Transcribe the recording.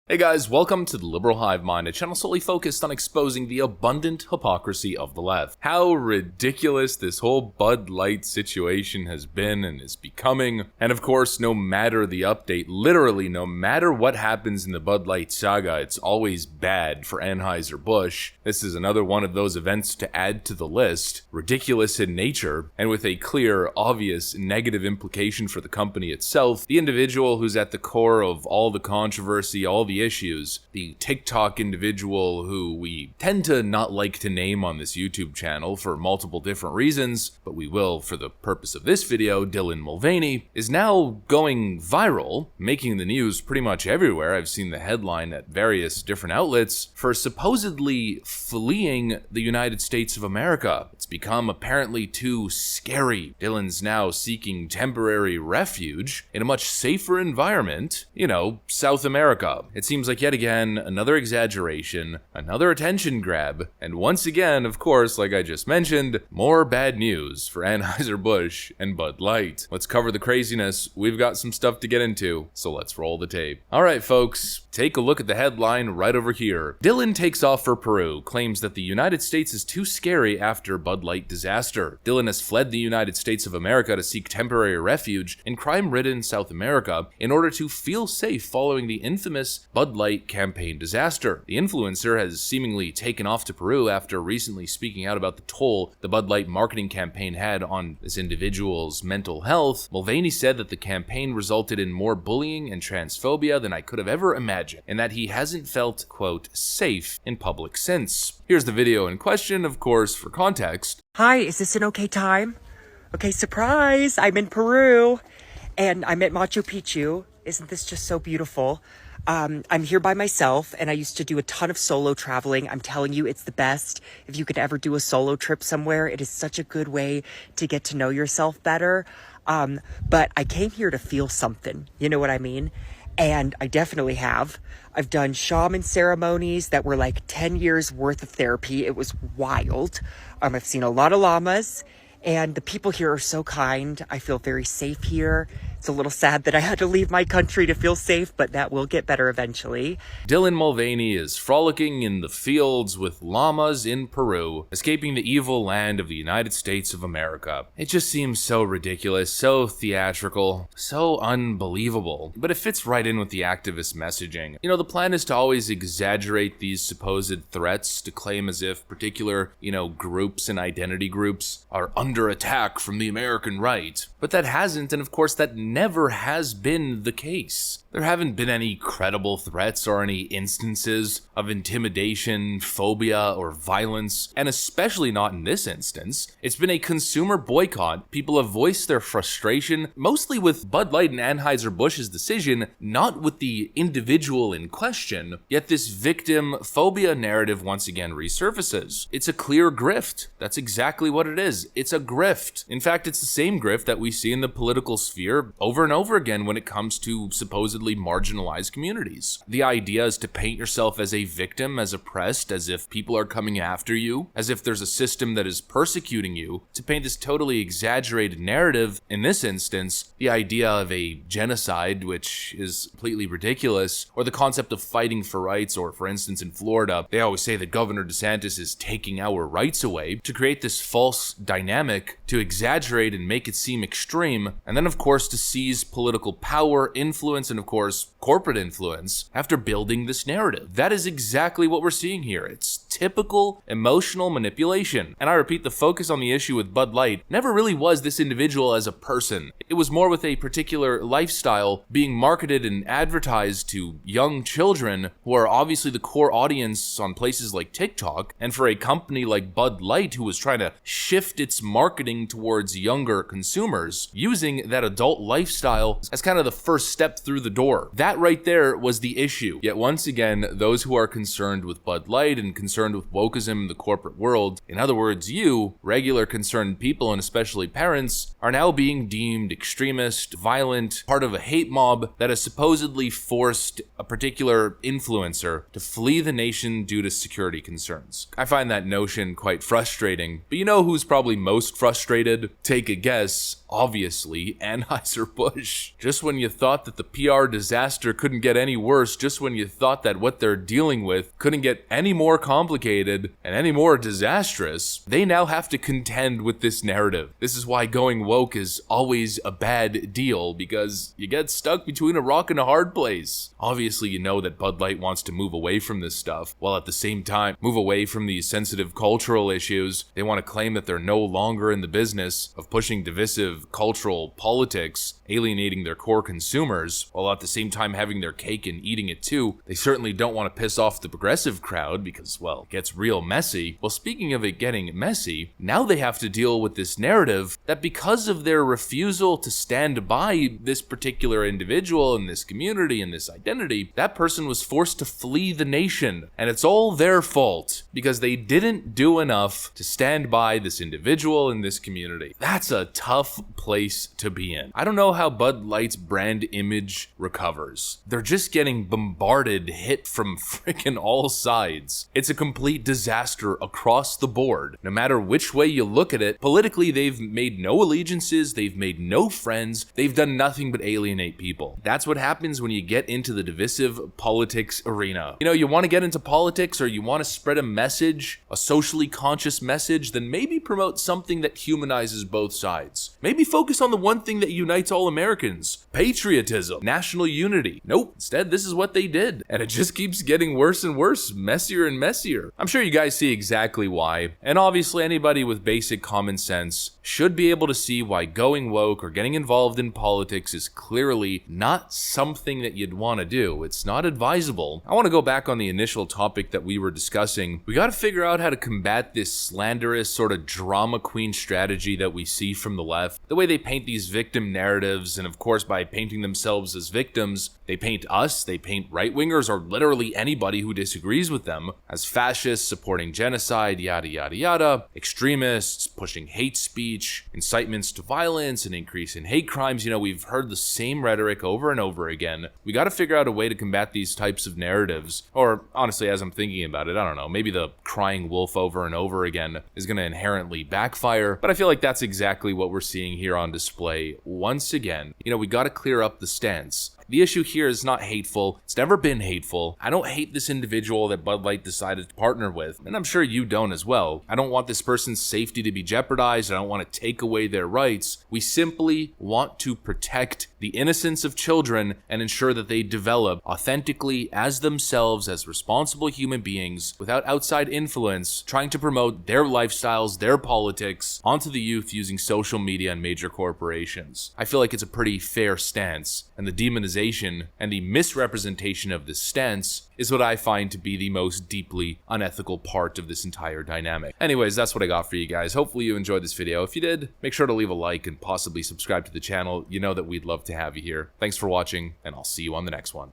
Hey guys, welcome to the Liberal Hive Mind, a channel solely focused on exposing the abundant hypocrisy of the left. How ridiculous this whole Bud Light situation has been and is becoming. And of course, no matter the update, literally no matter what happens in the Bud Light saga, it's always bad for Anheuser-Busch. This is another one of those events to add to the list, ridiculous in nature, and with a clear, obvious negative implication for the company itself, the individual who's at the core of all the controversy, all the issues, the TikTok individual who we tend to not like to name on this YouTube channel for multiple different reasons, but we will for the purpose of this video, Dylan Mulvaney, is now going viral, making the news pretty much everywhere. I've seen the headline at various different outlets for supposedly fleeing the United States of America. It's become apparently too scary. Dylan's now seeking temporary refuge in a much safer environment, South America. It seems like yet again, another exaggeration, another attention grab, and once again, of course, like I just mentioned, more bad news for Anheuser-Busch and Bud Light. Let's cover the craziness. We've got some stuff to get into, so let's roll the tape. Alright folks, take a look at the headline right over here. Dylan takes off for Peru, claims that the United States is too scary after Bud Light disaster. Dylan has fled the United States of America to seek temporary refuge in crime-ridden South America in order to feel safe following the infamous Bud Light campaign disaster. The influencer has seemingly taken off to Peru after recently speaking out about the toll the Bud Light marketing campaign had on this individual's mental health. Mulvaney said that the campaign resulted in more bullying and transphobia than I could have ever imagined, and that he hasn't felt, quote, safe in public since. Here's the video in question, of course, for context. Hi, is this an okay time? Okay, surprise! I'm in Peru, and I'm at Machu Picchu. Isn't this just so beautiful? I'm here by myself, and I used to do a ton of solo traveling. I'm telling you, it's the best. If you could ever do a solo trip somewhere, it is such a good way to get to know yourself better. But I came here to feel something, you know what I mean? And I definitely have. I've done shaman ceremonies that were like 10 years worth of therapy. It was wild. I've seen a lot of llamas, and the people here are so kind. I feel very safe here. It's a little sad that I had to leave my country to feel safe, but that will get better eventually. Dylan Mulvaney is frolicking in the fields with llamas in Peru, escaping the evil land of the United States of America. It just seems so ridiculous, so theatrical, so unbelievable, but it fits right in with the activist messaging. The plan is to always exaggerate these supposed threats, to claim as if particular, groups and identity groups are under attack from the American right. But that hasn't, and of course that never has been the case. There haven't been any credible threats or any instances of intimidation, phobia, or violence, and especially not in this instance. It's been a consumer boycott. People have voiced their frustration, mostly with Bud Light and Anheuser-Busch's decision, not with the individual in question, yet this victim phobia narrative once again resurfaces. It's a clear grift. That's exactly what it is. It's a grift. In fact, it's the same grift that we see in the political sphere over and over again when it comes to supposedly marginalized communities. The idea is to paint yourself as a victim, as oppressed, as if people are coming after you, as if there's a system that is persecuting you, to paint this totally exaggerated narrative. In this instance, the idea of a genocide, which is completely ridiculous, or the concept of fighting for rights, or for instance in Florida, they always say that Governor DeSantis is taking our rights away, to create this false dynamic, to exaggerate and make it seem extreme, and then of course to seize political power, influence, and of course corporate influence after building this narrative. That is exactly what we're seeing here. It's typical emotional manipulation. And I repeat, the focus on the issue with Bud Light never really was this individual as a person. It was more with a particular lifestyle being marketed and advertised to young children who are obviously the core audience on places like TikTok, and for a company like Bud Light who was trying to shift its marketing towards younger consumers, using that adult lifestyle as kind of the first step through the door. That right there was the issue. Yet once again, those who are concerned with Bud Light and concerned with wokeism in the corporate world, in other words, you, regular concerned people and especially parents, are now being deemed extremist, violent, part of a hate mob that has supposedly forced a particular influencer to flee the nation due to security concerns. I find that notion quite frustrating, but you know who's probably most frustrated? Take a guess. obviously Anheuser-Busch. Just when you thought that the PR disaster couldn't get any worse, just when you thought that what they're dealing with couldn't get any more complicated and any more disastrous, they now have to contend with this narrative. This is why going woke is always a bad deal, because you get stuck between a rock and a hard place. Obviously, you know that Bud Light wants to move away from this stuff, while at the same time move away from these sensitive cultural issues. They want to claim that they're no longer in the business of pushing divisive cultural politics, alienating their core consumers, while at the same time having their cake and eating it too. They certainly don't want to piss off the progressive crowd because, well, it gets real messy. Well, speaking of it getting messy, now they have to deal with this narrative that because of their refusal to stand by this particular individual in this community and this identity, that person was forced to flee the nation. And it's all their fault because they didn't do enough to stand by this individual in this community. That's a tough place to be in. I don't know how Bud Light's brand image recovers. They're just getting bombarded, hit from freaking all sides. It's a complete disaster across the board. No matter which way you look at it, politically they've made no allegiances, they've made no friends, they've done nothing but alienate people. That's what happens when you get into the divisive politics arena. You know, you want to get into politics or you want to spread a message, a socially conscious message, then maybe promote something that humanizes both sides. Maybe focus on the one thing that unites all Americans: patriotism, national unity. Nope, instead this is what they did. And it just keeps getting worse and worse, messier and messier. I'm sure you guys see exactly why. And obviously anybody with basic common sense should be able to see why going woke or getting involved in politics is clearly not something that you'd want to do. It's not advisable. I want to go back on the initial topic that we were discussing. We got to figure out how to combat this slanderous sort of drama queen strategy that we see from the left. The way they paint these victim narratives, and of course by painting themselves as victims, they paint us, they paint right-wingers, or literally anybody who disagrees with them as fascists supporting genocide, yada yada yada, extremists pushing hate speech, incitements to violence, an increase in hate crimes. You know, we've heard the same rhetoric over and over again. We got to figure out a way to combat these types of narratives. Or honestly, as I'm thinking about it, I don't know, maybe the crying wolf over and over again is going to inherently backfire, but I feel like that's exactly what we're seeing here on display once again. You know, we got to clear up the stance. The issue here is not hateful. It's never been hateful. I don't hate this individual that Bud Light decided to partner with, and I'm sure you don't as well. I don't want this person's safety to be jeopardized. I don't want to take away their rights. We simply want to protect the innocence of children and ensure that they develop authentically as themselves, as responsible human beings, without outside influence, trying to promote their lifestyles, their politics onto the youth using social media and major corporations. I feel like it's a pretty fair stance, and the demonization and the misrepresentation of this stance is what I find to be the most deeply unethical part of this entire dynamic. Anyways, that's what I got for you guys. Hopefully you enjoyed this video. If you did, make sure to leave a like and possibly subscribe to the channel. You know that we'd love to have you here. Thanks for watching, and I'll see you on the next one.